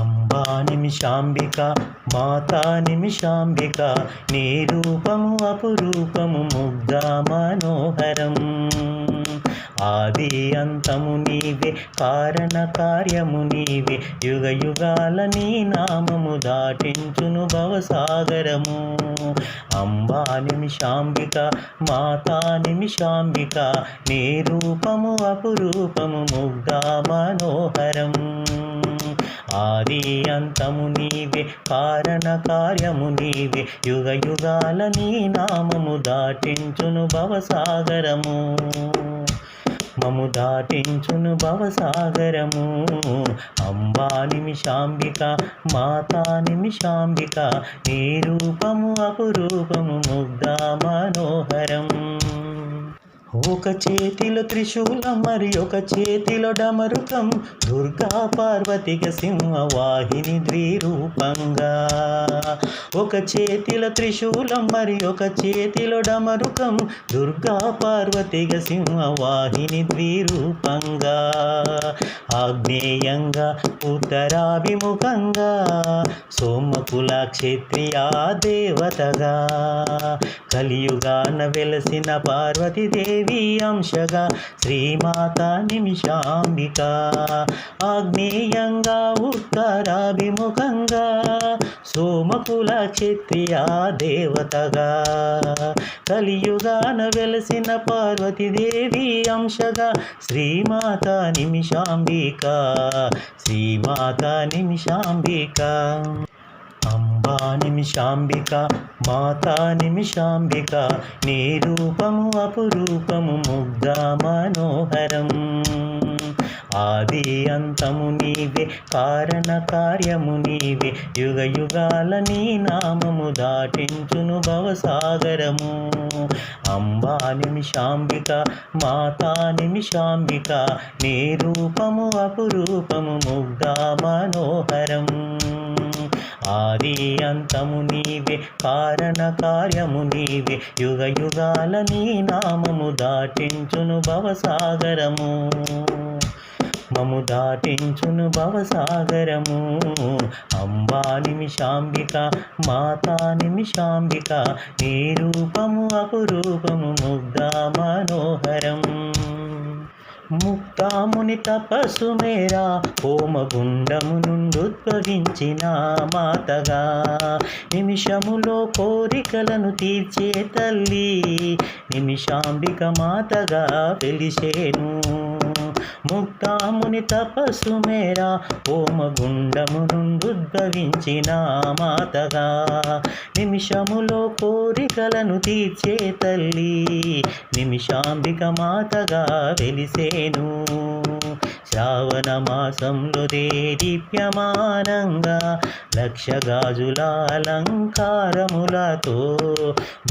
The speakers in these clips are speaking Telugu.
అంబా నిమిషాంబిక మాతా నిమిషాంబిక నీ రూపము అపురూపము ముగ్ధ మనోహరం. ఆది అంతము నీవే కారణ కార్యము నీవే యుగ యుగాల నీ నామము దాటించును భవసాగరము. అంబా నిమిషాంబిక మాతా నిమిషాంబిక నీ రూపము అపురూపము ముగ్ధ మనోహరం. ఆది అంతము నీవే కారణ కార్యము నీవే యుగ యుగాల నీ నామము దాటించును భవసాగరము. మము దాటించును భవసాగరము. అంబా నిమిషాంబిక మాతా నిమిషాంబిక నీ రూపము అపురూపము ముగ్ధ మనోహరం. ఒక చేతిలో త్రిశూలం మరి ఒక చేతిలో డమరుకం దుర్గా పార్వతికి సింహవాహిని ద్విరూపంగా. ఒక చేతిలో త్రిశూలం మరి ఒక చేతిలో డమరుకం దుర్గా పార్వతికి సింహవాహిని ద్విరూపంగా. ఆగ్నేయంగా ఉత్తరాభిముఖంగా సోమకుల క్షత్రియ దేవతగా కలియుగాన వెలసిన పార్వతీదేవి అంశగా శ్రీమాతా నిమిషాంబిక. ఆగ్నేయంగా ఉత్తరాభిముఖంగా సోమకుల క్షత్రియ దేవతగా కలియుగాన వెలసిన పార్వతీదేవి అంశగా శ్రీమాతా నిమిషాంబిక. శ్రీమాతా నిమిషాంబిక. అంబా నిమిషాంబిక మాతా నిమిషాంబిక నీ రూపము అపురూపము ముగ్ధ మనోహరం. ఆది అంతము నీవే కారణ కార్యము నీవే యుగ యుగాల నీ నామము దాటించును భవసాగరము. అంబా నిమిషాంబిక మాతా నిమిషాంబిక నీ రూపము అపురూపము ముగ్ధ మనోహరం. ఆది అంతము నీవే కారణ కార్యము నీవే యుగ యుగాల నీ నామము దాటించును భవసాగరము. మము దాటించును భవసాగరము. అంబా నిమిషాంబిక మాతా నిమిషాంబిక నీ రూపము అపురూపము ముగ్ధ మనోహరం. ముక్తాముని తపస్సు మేరా హోమగుండము నుండుద్భవించిన మాతగా నిమిషములో కోరికలను తీర్చే తల్లి నిమిషాంబిక మాతగా వెలిసేను. ముక్తాముని తపస్సు మేరా హోమగుండము నుండుద్భవించిన మాతగా నిమిషములో కోరికలను తీర్చే తల్లి నిమిషాంబిక మాతగా వెలిసేను. శ్రావణ మాసంలో దేదీప్యమానంగా లక్ష గాజుల అలంకారములతో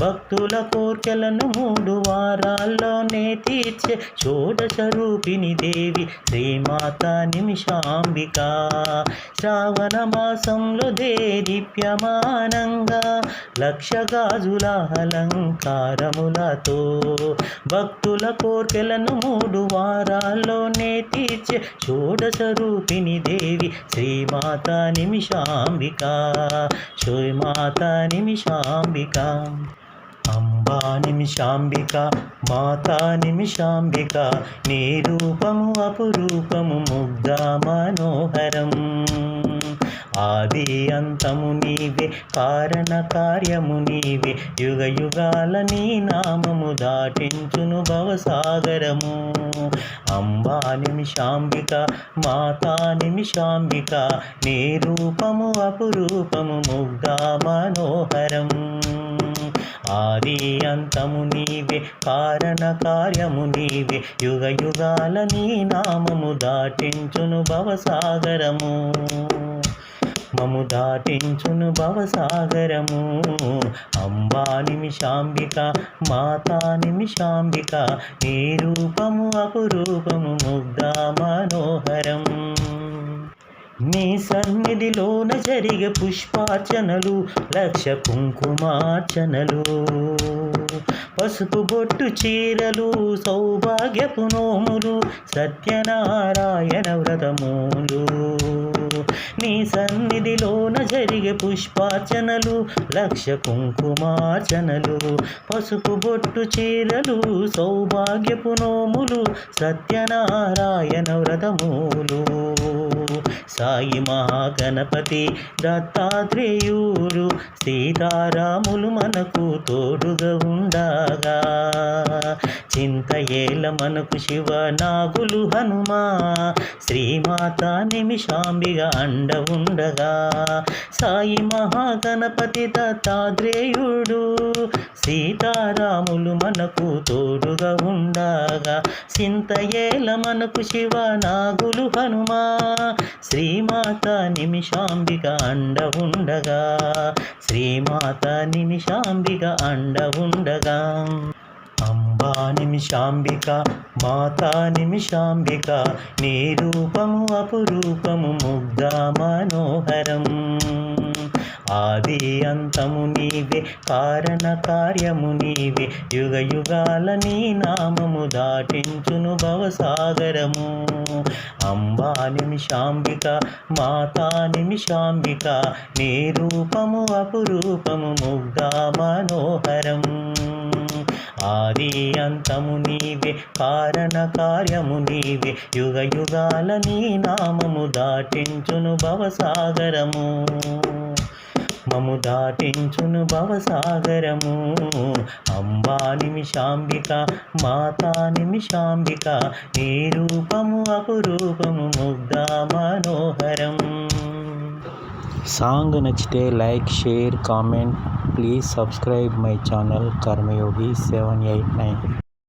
భక్తుల కోర్కెలను 3 వారాల్లోనే తీర్చే షోడశ రూపిణి దేవి శ్రీమాతా నిమిషాంబిక. శ్రావణ మాసంలో దేదీప్యమానంగా లక్ష గాజుల అలంకారములతో భక్తుల కోర్కెలను 3 వారాల్లోనే తీర్చే షోడశ రూపిణి దేవి శ్రీమాతా నిమిషాంబిక. శ్రీమాతా నిమిషాంబిక. అంబా నిమిషాంబిక మాతా నిమిషాంబిక నీ రూపము అపురూపము ముగ్ధ మనోహరం. ఆది అంతము నీవే కారణ కార్యము నీవే యుగ యుగాల నీ నామము దాటించును భవసాగరము. అంబా నిమిషాంబిక మాతా నిమిషాంబిక నీ రూపము అపురూపము ముగ్ధ మనోహరం. ఆది అంతము నీవే కారణ కార్యము నీవే యుగ యుగాల నీ నామము దాటించును భవసాగరము. మము దాటించును భవసాగరము. అంబా నిమిషాంబిక మాతా నిమిషాంబిక నీ రూపము అపురూపము ముగ్ధ మనోహరం. నీ సన్నిధిలోన జరిగే పుష్పార్చనలు లక్ష కుంకుమార్చనలు పసుపు బొట్టు చీరలు సౌభాగ్యపు నోములు సత్యనారాయణ వ్రతములు నీ సన్నిధిలోన జరిగే పుష్పార్చనలు, లక్ష కుంకుమార్చనలు, పసుపు బొట్టు చీరలు, సౌభాగ్యపు నోములు, సత్యనారాయణ వ్రతములు. సాయి మహాగణపతి దత్తాత్రేయుడు సీతారాములు మనకు తోడుగా ఉండగా, చింతయేల మనకు శివ నాగులు హనుమా, శ్రీమాత నిమిషాంబిగా అండ ఉండగా. సాయి మహాగణపతి దత్తాత్రేయుడు సీతారాములు మనకు తోడుగా ఉండగా, చింతయేల మనకు శివ నాగులు హనుమా, శ్రీమాత నిమిషాంబిక అండ ఉండగా, శ్రీమాత నిమిషాంబిక అండ ఉండగా. అంబా నిమిషాంబిక మాతా నిమిషాంబిక, నీ రూపము అపురూపము ముగ్ధ మనోహరం. ఆది అంతము నీవే, కారణ కార్యము నీవే, యుగ యుగాల నీ నామము దాటించును భవసాగరము. అంబా నిమిషాంబిక మాతా నిమిషాంబిక, నీ రూపము అపురూపము ముగ్ధ మనోహరం. ఆది అంతము నీవే, కారణ కార్యము నీవే, యుగ యుగాల నీ నామము దాటించును భవసాగరము, మము దాటించును భవసాగరము. అంబా నిమిషాంబిక మాతా నిమిషాంబిక, నీ రూపము అపురూపము ముగ్ధ మనోహరం. సాంగ్ నచ్చితే like, share, comment. Please subscribe my channel Karmayogi 789.